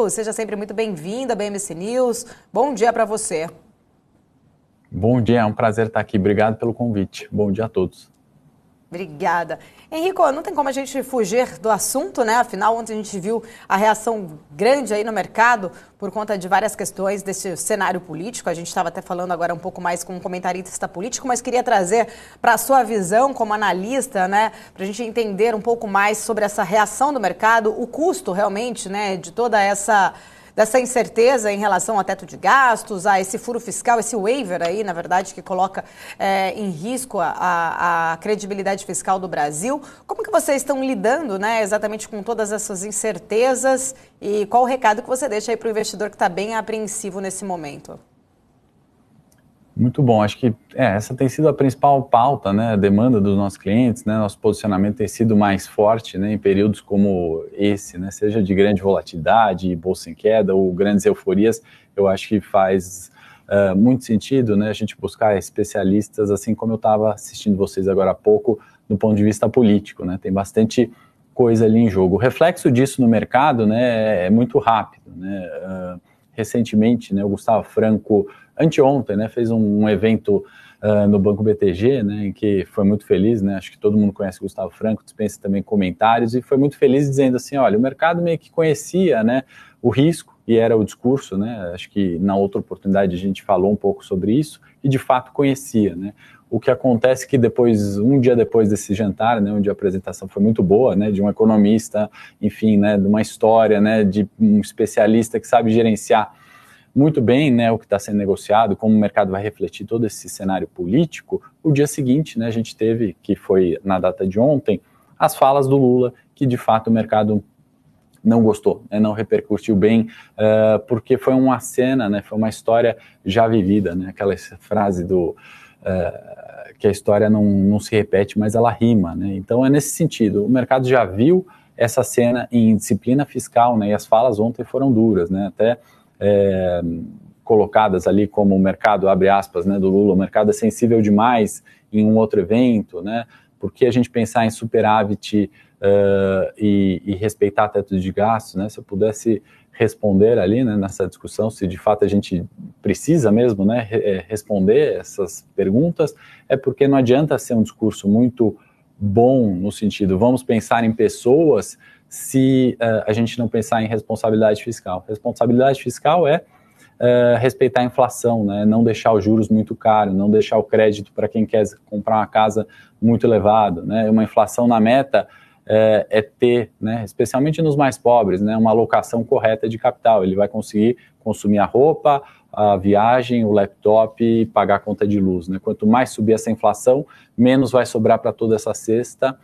Seja sempre muito bem-vindo à BMC News. Bom dia para você. Bom dia, é um prazer estar aqui. Obrigado pelo convite. Bom dia a todos. Obrigada. Henrico, não tem como a gente fugir do assunto, né? Afinal, ontem a gente viu a reação grande aí no mercado por conta de várias questões desse cenário político. A gente estava até falando agora um pouco mais com um comentarista político, mas queria trazer para a sua visão como analista, né? Para a gente entender um pouco mais sobre essa reação do mercado, o custo realmente, né? De toda dessa incerteza em relação ao teto de gastos, a esse furo fiscal, esse waiver aí, na verdade, que coloca em risco a credibilidade fiscal do Brasil. Como que vocês estão lidando, né, exatamente com todas essas incertezas e qual o recado que você deixa aí para o investidor que está bem apreensivo nesse momento? Muito bom, acho que essa tem sido a principal pauta, né, a demanda dos nossos clientes, né, nosso posicionamento tem sido mais forte, né, em períodos como esse, né, seja de grande volatilidade, bolsa em queda ou grandes euforias. Eu acho que faz muito sentido, né, a gente buscar especialistas, assim como eu estava assistindo vocês agora há pouco, do ponto de vista político, né, tem bastante coisa ali em jogo. O reflexo disso no mercado, né, é muito rápido, né, recentemente, né, o Gustavo Franco, anteontem, né, fez um evento no Banco BTG, né, em que foi muito feliz, né, acho que todo mundo conhece o Gustavo Franco, dispensa também comentários, e foi muito feliz dizendo assim, olha, o mercado meio que conhecia, né, o risco, e era o discurso, né, acho que na outra oportunidade a gente falou um pouco sobre isso, e de fato conhecia, né. O que acontece é que depois, um dia depois desse jantar, né, onde a apresentação foi muito boa, né, de um economista, enfim, né, de uma história, né, de um especialista que sabe gerenciar muito bem, né, o que está sendo negociado, como o mercado vai refletir todo esse cenário político. O dia seguinte, né, a gente teve, que foi na data de ontem, as falas do Lula, que de fato o mercado não gostou, né, não repercutiu bem, porque foi uma cena, né, foi uma história já vivida, né, aquela frase que a história não se repete, mas ela rima, né, então é nesse sentido, o mercado já viu essa cena em disciplina fiscal, né, e as falas ontem foram duras, né, até colocadas ali como o mercado, abre aspas, né, do Lula, o mercado é sensível demais em um outro evento, né, porque a gente pensar em superávit e respeitar teto de gastos, né, se eu pudesse responder ali, né, nessa discussão, se de fato a gente precisa mesmo, né, responder essas perguntas, é porque não adianta ser um discurso muito bom no sentido, vamos pensar em pessoas se a gente não pensar em responsabilidade fiscal. Responsabilidade fiscal é respeitar a inflação, né? Não deixar os juros muito caros, não deixar o crédito para quem quer comprar uma casa muito elevado, né? Uma inflação na meta é ter, né, especialmente nos mais pobres, né, uma alocação correta de capital. Ele vai conseguir consumir a roupa, a viagem, o laptop e pagar a conta de luz, né? Quanto mais subir essa inflação, menos vai sobrar para toda essa cesta.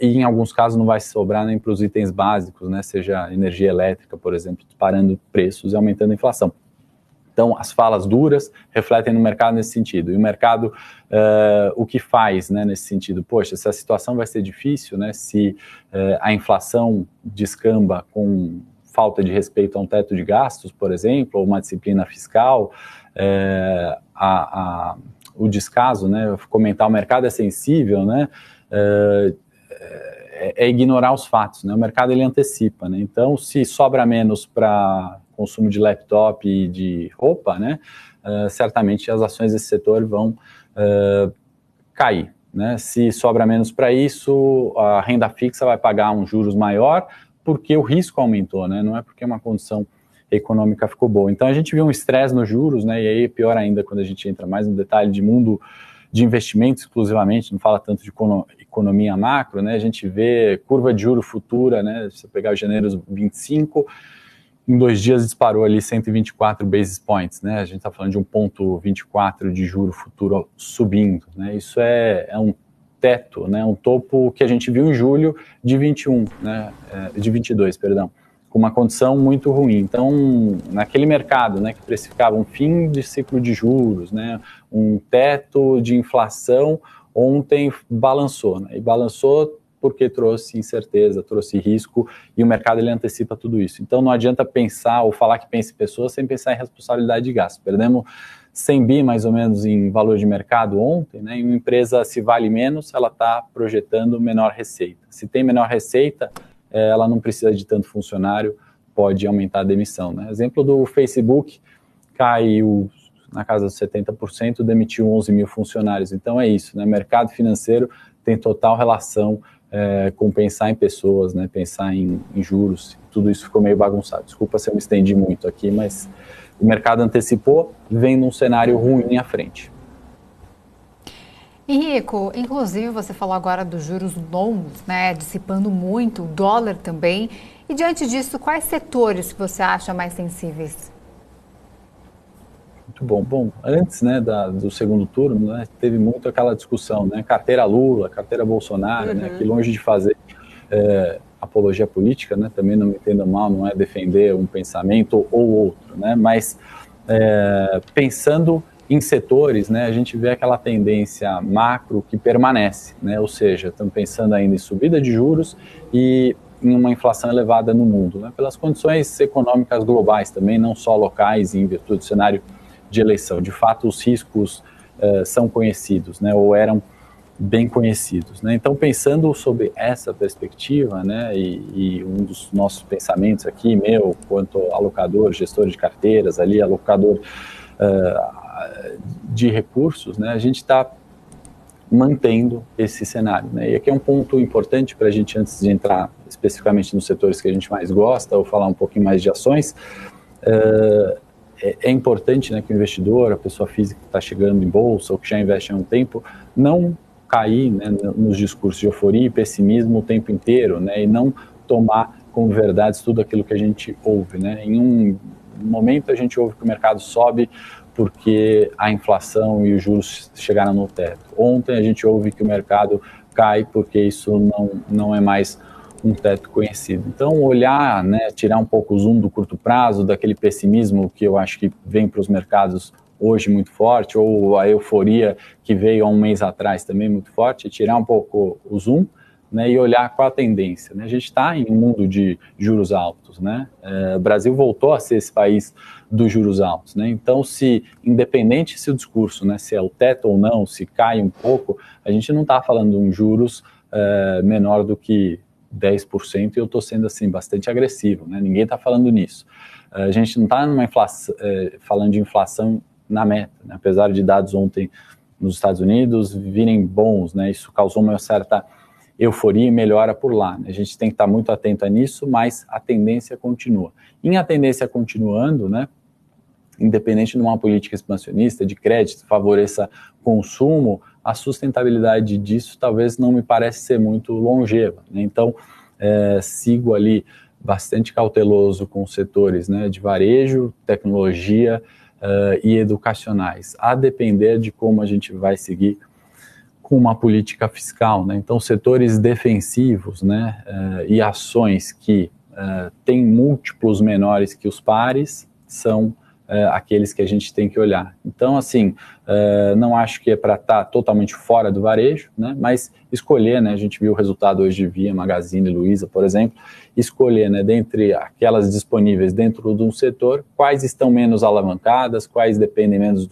E em alguns casos não vai sobrar nem para os itens básicos, né, seja energia elétrica, por exemplo, disparando preços e aumentando a inflação. Então, as falas duras refletem no mercado nesse sentido. E o mercado, o que faz, né, nesse sentido? Poxa, se a situação vai ser difícil, né, se a inflação descamba com falta de respeito a um teto de gastos, por exemplo, ou uma disciplina fiscal, o descaso, né, comentar o mercado é sensível, né, ignorar os fatos, né? O mercado ele antecipa, né? Então, se sobra menos para consumo de laptop e de roupa, né? Certamente as ações desse setor vão cair, né? Se sobra menos para isso, a renda fixa vai pagar um juros maior porque o risco aumentou, né? Não é porque uma condição econômica ficou boa. Então, a gente viu um estresse nos juros, né? E aí, pior ainda, quando a gente entra mais no detalhe de mundo de investimentos exclusivamente, não fala tanto de economia macro, né? A gente vê curva de juro futura, né? Se você pegar o janeiro 25, em 2 dias disparou ali 124 basis points, né? A gente está falando de 1,24 de juro futuro subindo, né? Isso é um teto, né? Um topo que a gente viu em julho de 21, né? De 22, perdão, com uma condição muito ruim. Então, naquele mercado, né, que precificava um fim de ciclo de juros, né, um teto de inflação, ontem balançou, né, e balançou porque trouxe incerteza, trouxe risco, e o mercado ele antecipa tudo isso. Então, não adianta pensar ou falar que pensa em pessoas sem pensar em responsabilidade de gasto. Perdemos 100 bi, mais ou menos, em valor de mercado ontem, né, e uma empresa, se vale menos, ela está projetando menor receita. Se tem menor receita, ela não precisa de tanto funcionário pode aumentar a demissão, né? Exemplo do Facebook, caiu na casa dos 70%, demitiu 11 mil funcionários. Então é isso, né? Mercado financeiro tem total relação com pensar em pessoas, né? Pensar em juros, tudo isso ficou meio bagunçado. Desculpa se eu me estendi muito aqui, mas o mercado antecipou, vem num cenário ruim à frente. Henrico, inclusive você falou agora dos juros longos, né? Dissipando muito, o dólar também. E diante disso, quais setores você acha mais sensíveis? Muito bom. Bom, antes, né, do segundo turno, né, teve muito aquela discussão, né, carteira Lula, carteira Bolsonaro, né, que longe de fazer apologia política, né, também não me entenda mal, não é defender um pensamento ou outro, né, mas pensando em setores, né, a gente vê aquela tendência macro que permanece, né, ou seja, estamos pensando ainda em subida de juros e em uma inflação elevada no mundo, né, pelas condições econômicas globais também, não só locais, em virtude do cenário de eleição. De fato, os riscos são conhecidos, né, ou eram bem conhecidos, né? Então, pensando sobre essa perspectiva, né, e um dos nossos pensamentos aqui, meu, quanto alocador, gestor de carteiras, ali, alocador de recursos, né, a gente está mantendo esse cenário, né? E aqui é um ponto importante para a gente, antes de entrar especificamente nos setores que a gente mais gosta, ou falar um pouquinho mais de ações, é importante, né, que o investidor, a pessoa física que está chegando em bolsa ou que já investe há um tempo, não cair, né, nos discursos de euforia e pessimismo o tempo inteiro, né, e não tomar como verdades tudo aquilo que a gente ouve, né. Em um momento a gente ouve que o mercado sobe porque a inflação e os juros chegaram no teto. Ontem a gente ouve que o mercado cai porque isso não é mais um teto conhecido. Então, olhar, né, tirar um pouco o zoom do curto prazo, daquele pessimismo que eu acho que vem para os mercados hoje muito forte, ou a euforia que veio há um mês atrás também muito forte, tirar um pouco o zoom, né, e olhar qual a tendência, né? A gente está em um mundo de juros altos, né? O Brasil voltou a ser esse país dos juros altos, né? Então, independente se o discurso, né, se é o teto ou não, se cai um pouco, a gente não está falando de um juros menor do que 10%, e eu estou sendo assim bastante agressivo, né? Ninguém está falando nisso. A gente não está falando de inflação na meta, né? Apesar de dados ontem nos Estados Unidos virem bons, né? Isso causou uma certa euforia e melhora por lá, né? A gente tem que estar muito atento a nisso, mas a tendência continua. Em a tendência continuando, né, independente de uma política expansionista de crédito, favoreça consumo, a sustentabilidade disso talvez não me parece ser muito longeva, né? Então, sigo ali bastante cauteloso com os setores, né, de varejo, tecnologia e educacionais, a depender de como a gente vai seguir com uma política fiscal, né? Então, setores defensivos, né, e ações que têm múltiplos menores que os pares são aqueles que a gente tem que olhar. Então, assim, não acho que é para estar totalmente fora do varejo, né, mas escolher, né, a gente viu o resultado hoje de Via, Magazine Luiza, por exemplo, escolher, né, dentre aquelas disponíveis dentro de um setor, quais estão menos alavancadas, quais dependem menos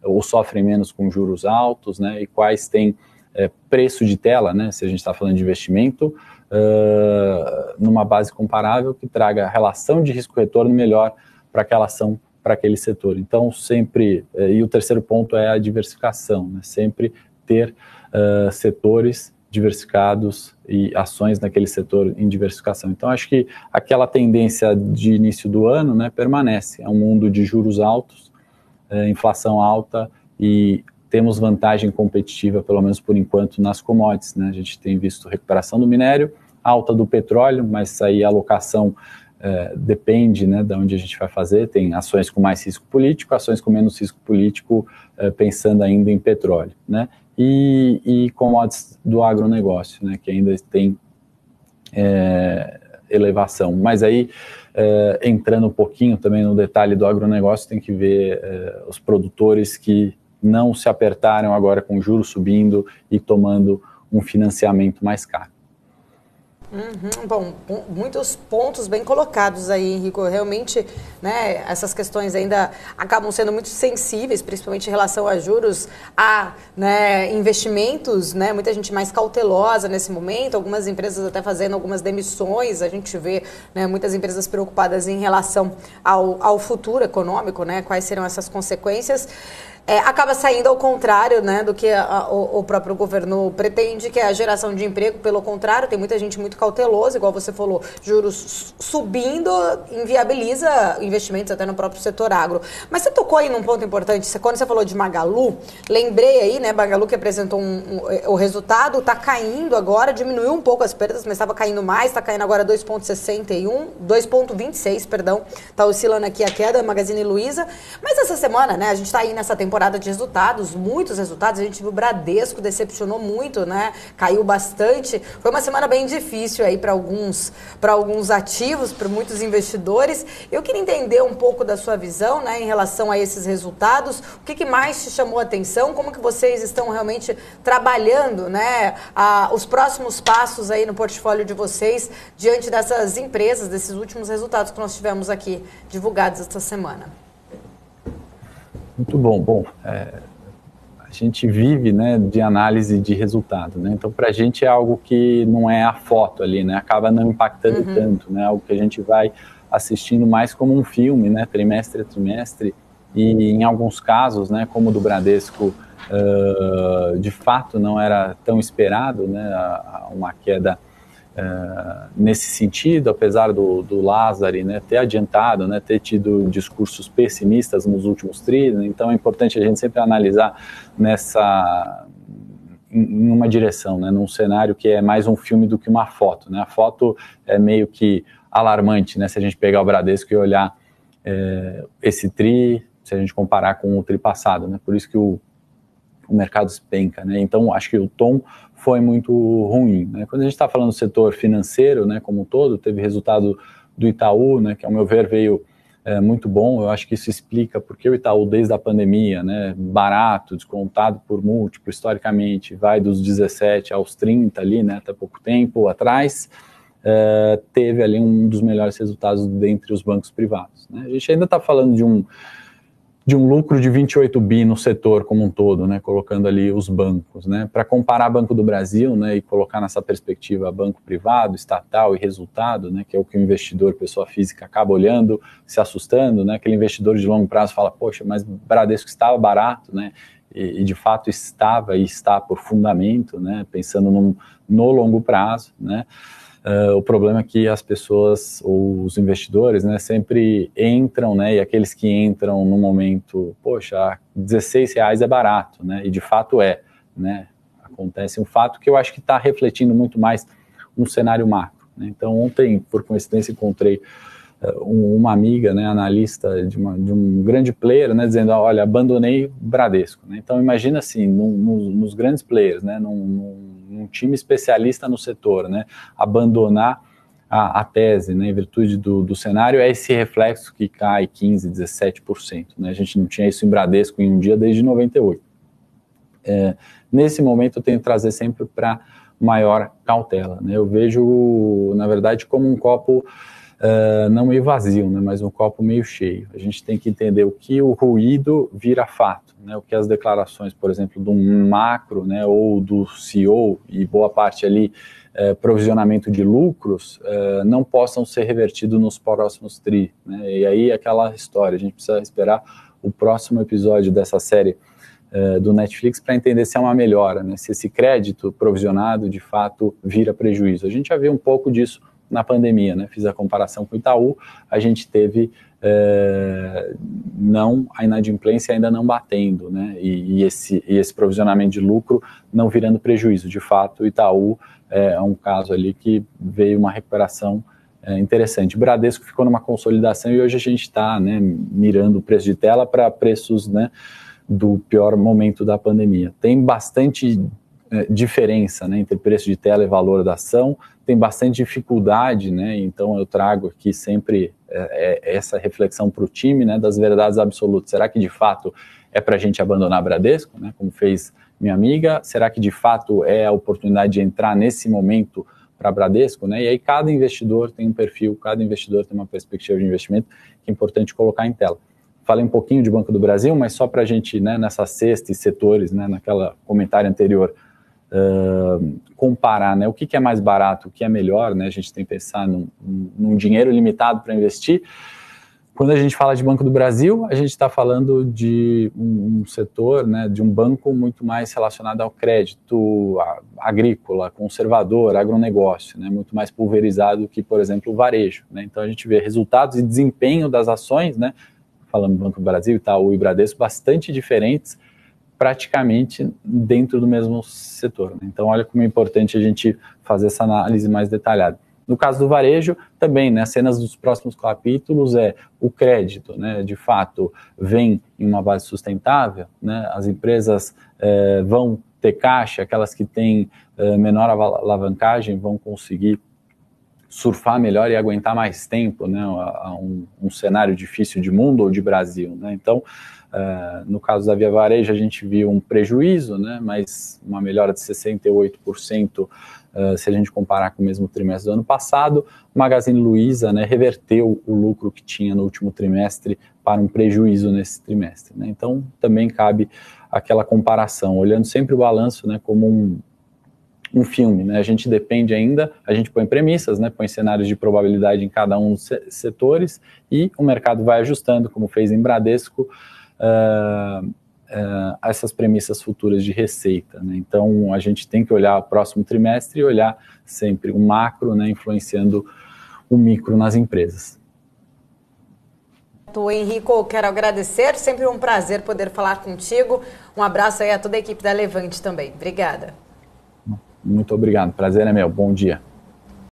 ou sofrem menos com juros altos, né, e quais têm preço de tela, né, se a gente está falando de investimento, numa base comparável que traga relação de risco-retorno melhor para aquela ação, para aquele setor. Então, sempre, e o terceiro ponto é a diversificação, né? Sempre ter setores diversificados e ações naquele setor em diversificação. Então, acho que aquela tendência de início do ano, né, permanece. É um mundo de juros altos, inflação alta, e temos vantagem competitiva, pelo menos por enquanto, nas commodities, né? A gente tem visto recuperação do minério, alta do petróleo, mas aí a alocação depende, né, de onde a gente vai fazer. Tem ações com mais risco político, ações com menos risco político, pensando ainda em petróleo, né, e commodities do agronegócio, né, que ainda tem elevação. Mas aí, entrando um pouquinho também no detalhe do agronegócio, tem que ver os produtores que não se apertaram agora com juros subindo e tomando um financiamento mais caro. Bom, muitos pontos bem colocados aí, Henrico. Realmente, né, essas questões ainda acabam sendo muito sensíveis, principalmente em relação a juros, a, né, investimentos, né, muita gente mais cautelosa nesse momento, algumas empresas até fazendo algumas demissões, a gente vê, né, muitas empresas preocupadas em relação ao futuro econômico, né, quais serão essas consequências. Acaba saindo ao contrário, né, do que o próprio governo pretende, que é a geração de emprego. Pelo contrário, tem muita gente muito cautelosa, igual você falou, juros subindo inviabiliza investimentos até no próprio setor agro. Mas você tocou aí num ponto importante, quando você falou de Magalu, lembrei aí, né, Magalu que apresentou o resultado, está caindo agora, diminuiu um pouco as perdas, mas estava caindo mais, está caindo agora 2,26, perdão, está oscilando aqui a queda, Magazine Luiza. Mas essa semana, né, a gente está aí nessa temporada de resultados, muitos resultados, a gente viu o Bradesco decepcionou muito, né? Caiu bastante. Foi uma semana bem difícil aí para alguns ativos, para muitos investidores. Eu queria entender um pouco da sua visão, né, em relação a esses resultados. O que mais te chamou a atenção? Como que vocês estão realmente trabalhando, né, os próximos passos aí no portfólio de vocês diante dessas empresas, desses últimos resultados que nós tivemos aqui divulgados esta semana? Muito bom. Bom, a gente vive, né, de análise de resultado, né? Então, para a gente é algo que não é a foto ali, né? Acaba não impactando tanto, né? Algo que a gente vai assistindo mais como um filme, né? Trimestre a trimestre. E em alguns casos, né, como o do Bradesco, de fato não era tão esperado, né? Uma queda nesse sentido, apesar do Lázari, né, ter adiantado, né, ter tido discursos pessimistas nos últimos trimestres, né, então é importante a gente sempre analisar em uma direção, né, num cenário que é mais um filme do que uma foto, né, a foto é meio que alarmante, né, se a gente pegar o Bradesco e olhar esse tri, se a gente comparar com o tri passado, né, por isso que o mercado despenca, né, então acho que o tom foi muito ruim, né? Quando a gente está falando do setor financeiro, né, como um todo, teve resultado do Itaú, né, que ao meu ver veio muito bom. Eu acho que isso explica porque o Itaú, desde a pandemia, né, barato, descontado por múltiplo, historicamente, vai dos 17 aos 30 ali, né, até pouco tempo atrás, teve ali um dos melhores resultados dentre os bancos privados, né? A gente ainda está falando de um lucro de 28 bi no setor como um todo, né, colocando ali os bancos, né, para comparar Banco do Brasil, né, e colocar nessa perspectiva banco privado, estatal e resultado, né, que é o que o investidor, pessoa física, acaba olhando, se assustando, né, aquele investidor de longo prazo fala, poxa, mas Bradesco estava barato, né, e de fato estava e está por fundamento, né, pensando no longo prazo, né. O problema é que as pessoas, ou os investidores, né, sempre entram, né, e aqueles que entram no momento, poxa, R$16 é barato, né, e de fato né, acontece um fato que eu acho que está refletindo muito mais um cenário macro, né. Então ontem, por coincidência, encontrei uma amiga, né, analista de um grande player, né, dizendo, olha, abandonei o Bradesco, né. Então imagina assim, nos grandes players, né, num time especialista no setor, né, abandonar a tese, né, em virtude do cenário, é esse reflexo que cai 15%, 17%, né, a gente não tinha isso em Bradesco em um dia desde 98. Nesse momento eu tenho que trazer sempre para maior cautela, né, eu vejo, na verdade, como um copo não meio vazio, né, mas um copo meio cheio. A gente tem que entender o que o ruído vira fato, né, o que as declarações, por exemplo, do macro, né, ou do CEO e boa parte ali, provisionamento de lucros, não possam ser revertidos nos próximos tri, né, e aí aquela história, a gente precisa esperar o próximo episódio dessa série do Netflix para entender se é uma melhora, né, se esse crédito provisionado de fato vira prejuízo. A gente já viu um pouco disso na pandemia, né? Fiz a comparação com o Itaú, a gente teve a inadimplência ainda não batendo, né? E esse provisionamento de lucro não virando prejuízo. De fato, o Itaú é um caso ali que veio uma recuperação interessante. O Bradesco ficou numa consolidação e hoje a gente está, né, mirando o preço de tela para preços, né, do pior momento da pandemia. Tem bastante diferença, né, entre preço de tela e valor da ação, tem bastante dificuldade, né, então eu trago aqui sempre essa reflexão para o time, né, das verdades absolutas. Será que de fato é para a gente abandonar Bradesco, né, como fez minha amiga? Será que de fato é a oportunidade de entrar nesse momento para Bradesco, né? E aí cada investidor tem um perfil, cada investidor tem uma perspectiva de investimento que é importante colocar em tela. Falei um pouquinho de Banco do Brasil, mas só para a gente, né, nessa cesta e setores, né, naquela comentário anterior, comparar, né, o que é mais barato, o que é melhor, né, a gente tem que pensar num dinheiro limitado para investir. Quando a gente fala de Banco do Brasil, a gente está falando de um setor, né, de um banco muito mais relacionado ao crédito agrícola, conservador, agronegócio, né, muito mais pulverizado que, por exemplo, o varejo, né. Então a gente vê resultados e desempenho das ações, né, falando do Banco do Brasil, Itaú e Bradesco, bastante diferentes, praticamente dentro do mesmo setor, né? Então olha como é importante a gente fazer essa análise mais detalhada. No caso do varejo, também, né, as cenas dos próximos capítulos o crédito, né, de fato, vem em uma base sustentável, né, as empresas vão ter caixa, aquelas que têm menor alavancagem vão conseguir surfar melhor e aguentar mais tempo, né, um cenário difícil de mundo ou de Brasil, né? Então, no caso da Via Varejo, a gente viu um prejuízo, né, mas uma melhora de 68%, se a gente comparar com o mesmo trimestre do ano passado. O Magazine Luiza, né, reverteu o lucro que tinha no último trimestre para um prejuízo nesse trimestre, né? Então, também cabe aquela comparação, olhando sempre o balanço, né, como um filme, né? A gente depende ainda, a gente põe premissas, né, põe cenários de probabilidade em cada um dos setores e o mercado vai ajustando, como fez em Bradesco, essas premissas futuras de receita, né? Então a gente tem que olhar o próximo trimestre e olhar sempre o macro, né, influenciando o micro nas empresas. Henrico, quero agradecer, sempre um prazer poder falar contigo. Um abraço aí a toda a equipe da Levante também. Obrigada. Muito obrigado, prazer é meu, bom dia.